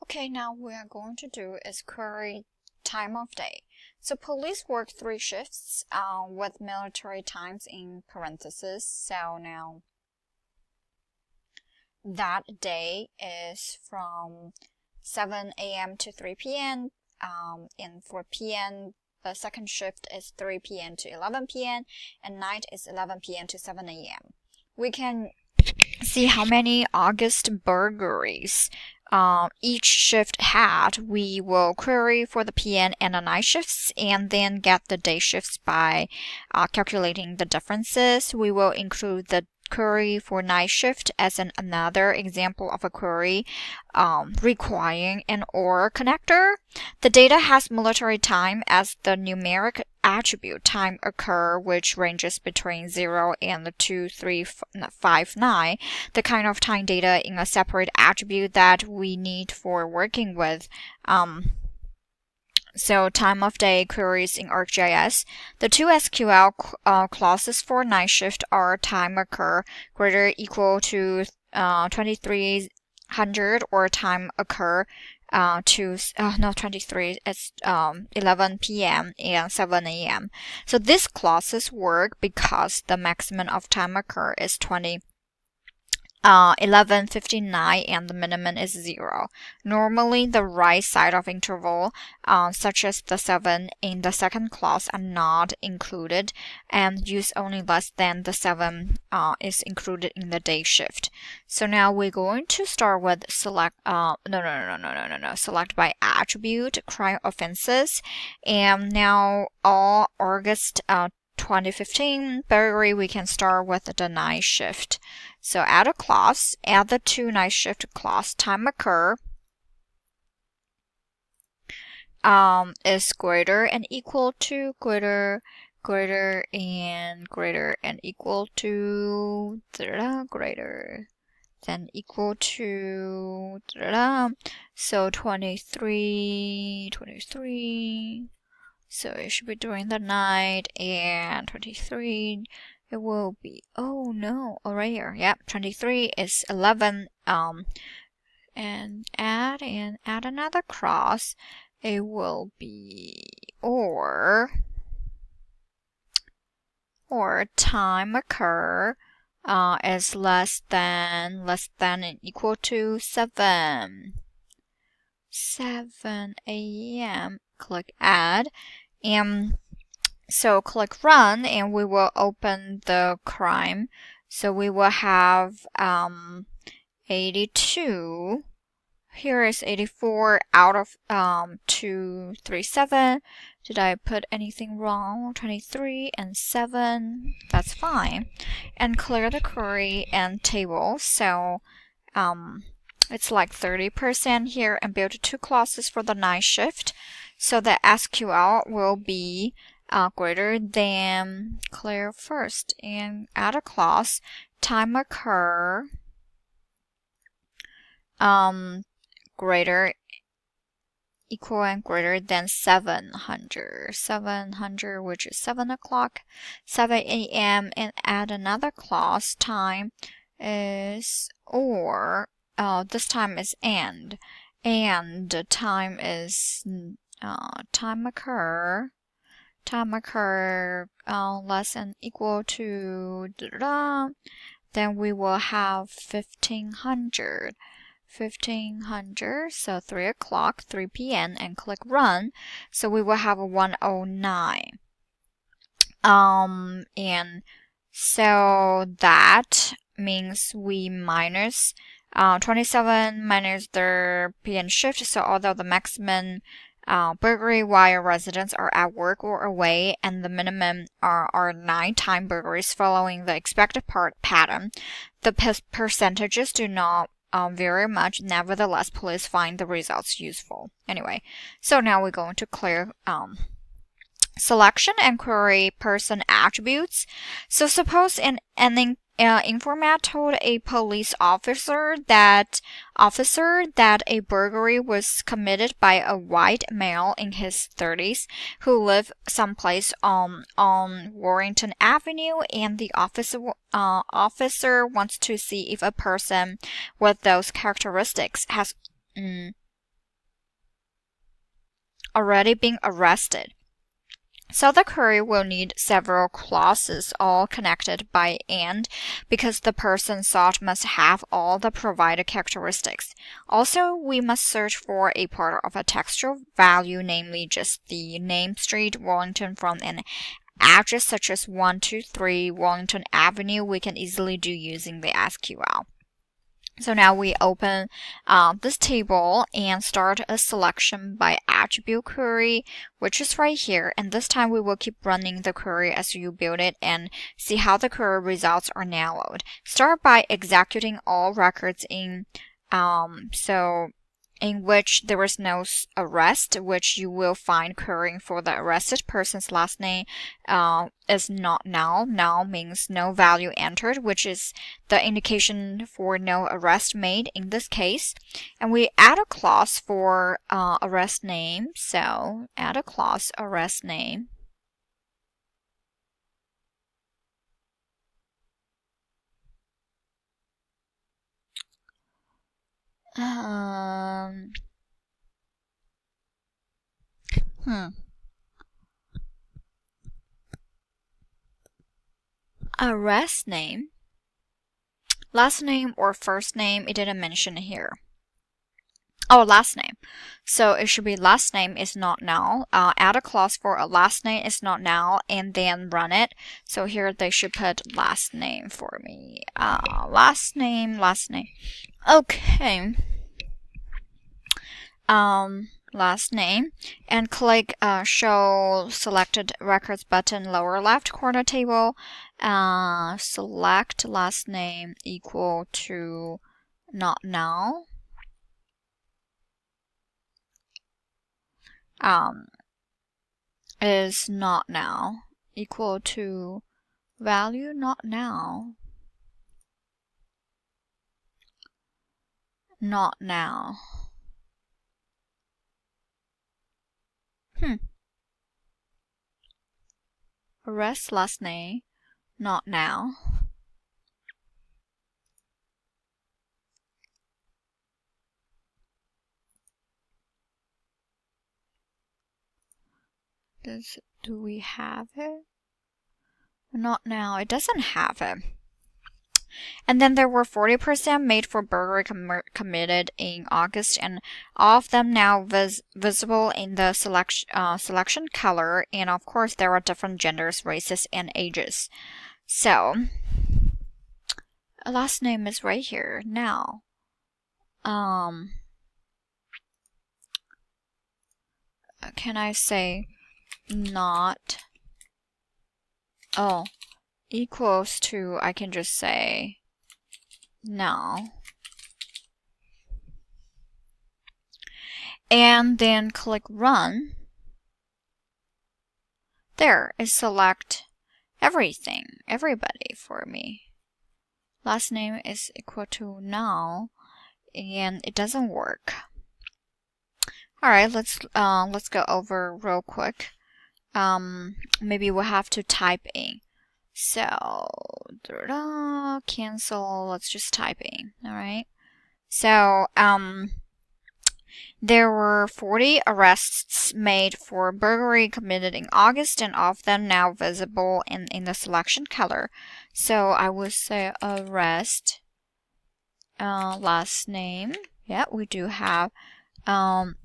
Okay, now we are going to do is query time of day. So police work 3 shifts with military times in parentheses. So now that day is from 7 a.m. to 3 p.m. And for p.m. the second shift is 3 p.m. to 11 p.m. and night is 11 p.m. to 7 a.m. We can see how many August burglaries each shift had. We will query for the PM and the night shifts and then get the day shifts by calculating the differences. We will include the query for night shift as another example of a query requiring an OR connector. The data has military time as the numeric attribute time occur, which ranges between 0 and 2359, the kind of time data in a separate attribute that we need for working with. So time of day queries in ArcGIS. The 2 SQL clauses for night shift are time occur greater or equal to 2300 or time occur to 23, it's 11 p.m. and 7 a.m. So these clauses work because the maximum of time occur is 11:59 and the minimum is 0. Normally, the right side of interval, such as the 7 in the second clause, are not included, and use only less than the 7 is included in the day shift. So now we're going to start with select. Select by attribute crime offenses, and now all August 2015 burglary, we can start with the night shift. So add a clause, add the 2 night shift clause. Time occur is greater and equal to greater and equal to greater than equal to so 23. So it should be during the night, and 23 it will be, oh no, right here. Yep, 23 is 11. And add another cross. It will be or time occur is less than and equal to 7 a.m. Click add, and so click run, and we will open the crime. So we will have 82. Here is 84 out of 237. Did I put anything wrong? 23 and 7. That's fine. And clear the query and table. So it's like 30% here, and build 2 clauses for the night shift. So the SQL will be greater than clear first, and add a clause. Time occur greater equal and greater than 700, which is 7 o'clock, 7 a.m. and add another clause. Time is or this time is and time is time occur less than equal to then we will have 1500, so 3 o'clock, 3 p.m. and click run. So we will have a 109. And so that means we minus 27 minus the PM shift. So although the maximum burglary while residents are at work or away, and the minimum are 9 time burglaries following the expected pattern, the percentages do not very much. Nevertheless, police find the results useful. Anyway, so now we're going to clear selection and query person attributes. So suppose an informant told a police officer that a burglary was committed by a white male in his 30s who lived someplace on Warrington Avenue, and the officer wants to see if a person with those characteristics has already been arrested. So the query will need several clauses all connected by AND because the person sought must have all the provided characteristics. Also, we must search for a part of a textual value, namely just the name street Wellington from an address such as 123 Wellington Avenue. We can easily do using the SQL. So now we open this table and start a selection by attribute query, which is right here. And this time we will keep running the query as you build it and see how the query results are narrowed. Start by executing all records in which there is no arrest, which you will find querying for the arrested person's last name is not null. Null means no value entered, which is the indication for no arrest made in this case. And we add a clause for arrest name. So add a clause arrest name. Arrest name. Last name or first name, it didn't mention here. Oh, last name. So it should be last name is not null. Add a clause for a last name is not null and then run it. So here they should put last name for me. Last name. Okay. Last name and click show selected records button lower left corner table. Select last name equal to not null. Is not null equal to value not null. Not null. Arrest last name not null. Do we have it? Not now. It doesn't have it. And then there were 40% made for burglary committed in August, and all of them now visible in the selection color. And of course, there are different genders, races, and ages. So, last name is right here now. Can I say not? Oh. Equals to, I can just say no. And then click run. There, it select everything, everybody for me. Last name is equal to null, and it doesn't work. Alright, let's go over real quick. Maybe we'll have to type in. So, cancel, let's just type in, alright? So, there were 40 arrests made for burglary committed in August, and all of them now visible in the selection color. So, I would say arrest, last name, yeah, we do have, I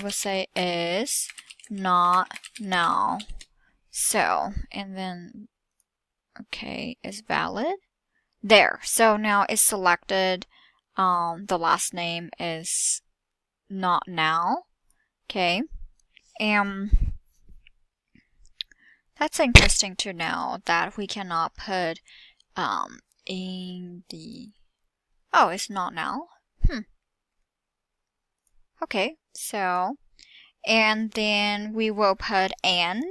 would say is not null. So, and then okay, is valid. There. So now it's selected. The last name is not null. Okay. That's interesting to know that we cannot put in the. Oh, it's not null. Okay. So, and then we will put and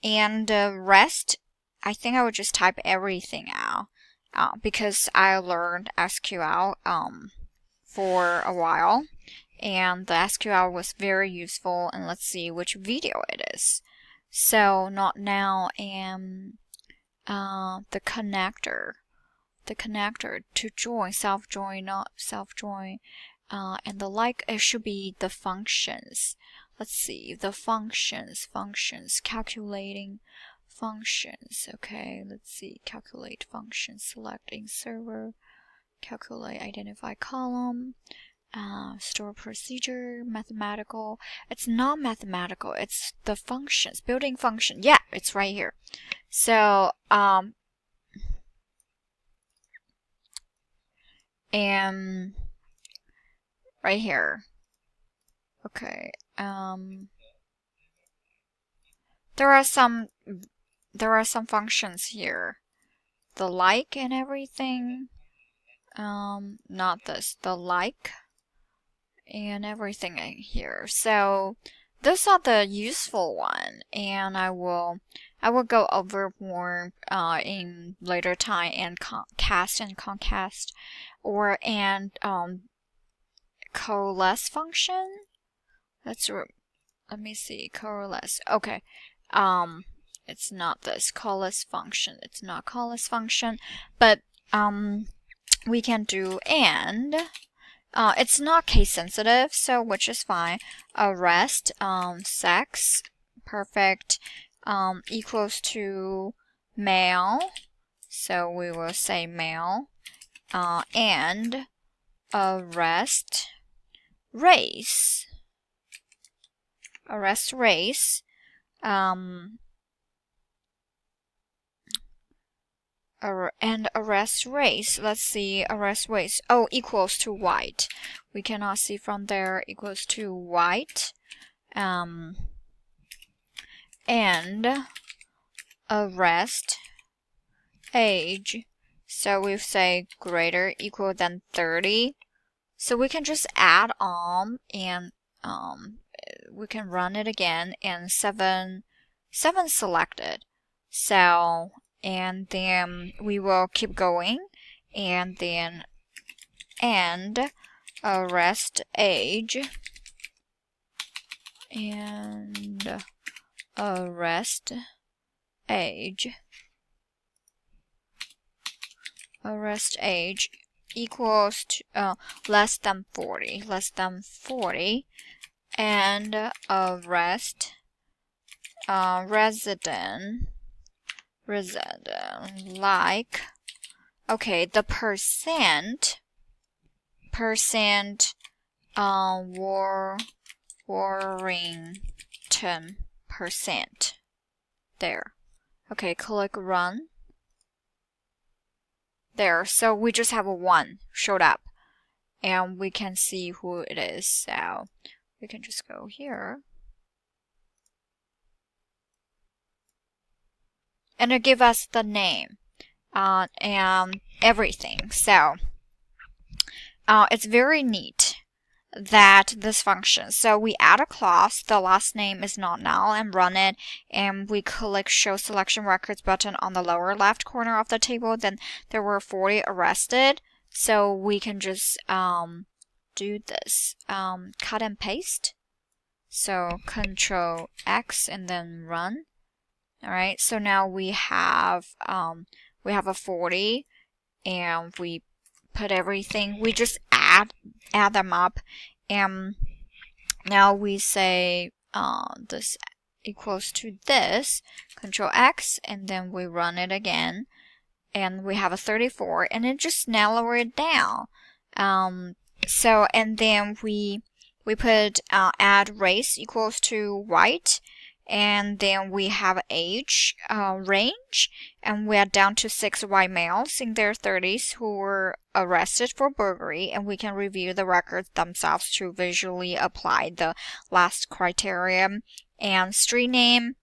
the rest. I think I would just type everything out because I learned SQL for a while, and the SQL was very useful. And let's see which video it is. So not now, and the connector to join, self-join, not self-join, and the like. It should be the functions. let's see, the functions, calculating functions. Okay, let's see, calculate function, selecting server, calculate, identify column, store procedure, mathematical. It's not mathematical, it's the functions, building function. Yeah, it's right here. So, and right here. Okay, there are some functions here. The like and everything. Not this, the like and everything in here. So those are the useful one, and I will go over more in later time, and cast and concast, or coalesce function. Let me see, coalesce. Okay, it's not this coalesce function. It's not coalesce function, but we can do and. It's not case sensitive, so which is fine. Arrest, sex, perfect, equals to male. So we will say male. And arrest race. Arrest race. And arrest race. Let's see, arrest race. Oh, equals to white. We cannot see from there. Equals to white. And arrest age. So we say greater, equal than 30. So we can just add on, and we can run it again, and 7 selected. So, and then we will keep going, and then arrest age, and arrest age, equals to less than 40, and arrest resident, like, okay, the percent Warrington percent there. Okay, click run. There, so we just have a 1 showed up, and we can see who it is. So we can just go here, and it'll give us the name and everything. So it's very neat that this function. So we add a clause, the last name is not null, and run it, and we click show selection records button on the lower left corner of the table. Then there were 40 arrested, so we can just do this, cut and paste. So Control X and then run. All right, so now we have a 40, and we put everything, we just add them up, and now we say this equals to this, Control X, and then we run it again, and we have a 34, and it just narrow it down. So, and then we put add race equals to white, and then we have age range, and we are down to 6 white males in their 30s who were arrested for burglary, and we can review the records themselves to visually apply the last criterion and street name.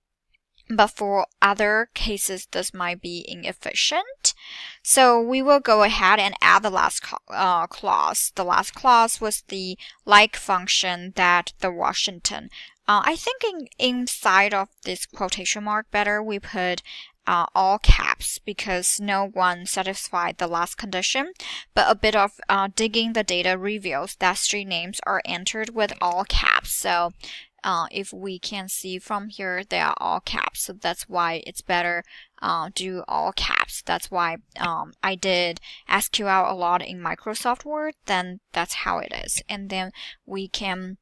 But for other cases, this might be inefficient. So we will go ahead and add the last clause. The last clause was the like function that the Washington. I think inside of this quotation mark better, we put all caps, because no one satisfied the last condition, but a bit of digging the data reveals that street names are entered with all caps. So if we can see from here, they are all caps, so that's why it's better do all caps. That's why I did SQL a lot in Microsoft Word, then that's how it is. And then we can